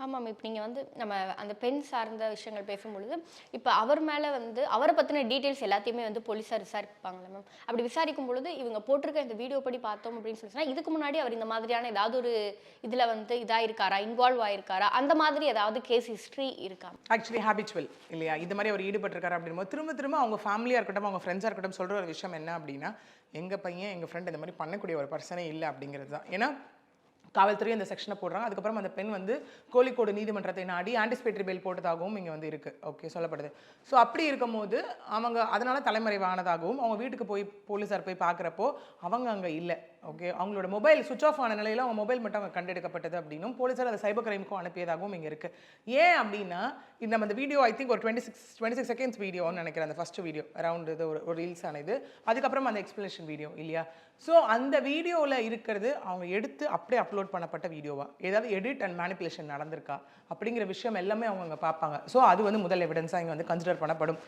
ஆமாம். இப்ப நீங்க வந்து நம்ம அந்த பெண் சார்ந்த விஷயங்கள் பேசும்பொழுது, இப்ப அவர் மேல வந்து அவர பத்தின டீட்டெயில்ஸ் எல்லாத்தையுமே வந்து போலீஸார் விசாரிப்பாங்கல்ல மேம். அப்படி விசாரிக்கும் பொழுது, இவங்க போட்டிருக்க இந்த வீடியோ படி பார்த்தோம் அப்படின்னு சொல்லி சொன்னா, இதுக்கு முன்னாடி அவர் இந்த மாதிரியான ஏதாவது ஒரு இதுல வந்து இதாயிருக்காரா? இன்வால்வ் ஆயிருக்காரா? அந்த மாதிரி ஏதாவது கேஸ் ஹிஸ்டரி இருக்கா? ஆக்சுவலி ஹேபிச்சுவல் இல்லையா? இது மாதிரி அவர் ஈடுபட்டிருக்காரு அப்படிங்கும்போது திரும்ப திரும்ப அவங்க ஃபேமிலியாக இருக்கட்டும், அவங்க ஃப்ரெண்ட்ஸாக இருக்கட்டும் சொல்கிற ஒரு விஷயம் என்ன அப்படின்னா, எங்கள் பையன் எங்கள் ஃப்ரெண்ட் இந்த மாதிரி பண்ணக்கூடிய ஒரு பர்சனே இல்லை அப்படிங்கிறது தான். ஏன்னா காவல்துறை அந்த செக்ஷனை போடுறாங்க. அதுக்கப்புறம் அந்த பெண் வந்து கோழிக்கோடு நீதிமன்றத்தை நாடி ஆன்டிசிபேட்டரி பெயில் போட்டதாகவும் இங்கே வந்து இருக்குது. ஓகே, சொல்லப்படுது. ஸோ அப்படி இருக்கும்போது அவங்க அதனால் தலைமறைவானதாகவும் அவங்க வீட்டுக்கு போய் போலீஸார் போய் பார்க்குறப்போ அவங்க அங்கே இல்லை. ஓகே, அவங்களோட மொபைல் சுவிச் ஆஃப் ஆன நிலையில் அவங்க மொபைல் மட்டும் அவங்க கண்டெடுக்கப்பட்டது அப்படின்னும் போலீஸார் அதை சைபர் கிரைமுக்கும் அனுப்பியதாகவும் இங்கே இருக்குது. ஏன் அப்படின்னா நம்ம அந்த வீடியோ ஐ திங்க் ஒரு 26 செகண்ட்ஸ் வீடியோன்னு நினைக்கிறேன். அந்த ஃபஸ்ட்டு வீடியோ அரௌண்ட் இது ஒரு ரீல்ஸ் ஆனது. அதுக்கப்புறம் அந்த எக்ஸ்பிளேஷன் வீடியோ இல்லையா? ஸோ அந்த வீடியோவில் இருக்கிறது அவங்க எடுத்து அப்படியே அப்லோட் பண்ணப்பட்ட வீடியோவா, ஏதாவது எடிட் அண்ட் மேனிப்புலேஷன் நடந்திருக்கா அப்படிங்கிற விஷயம் எல்லாமே அவங்க அங்கே பார்ப்பாங்க. ஸோ அது வந்து முதல் எவிடன்ஸாக இங்கே வந்து கன்சிடர் பண்ணப்படும்.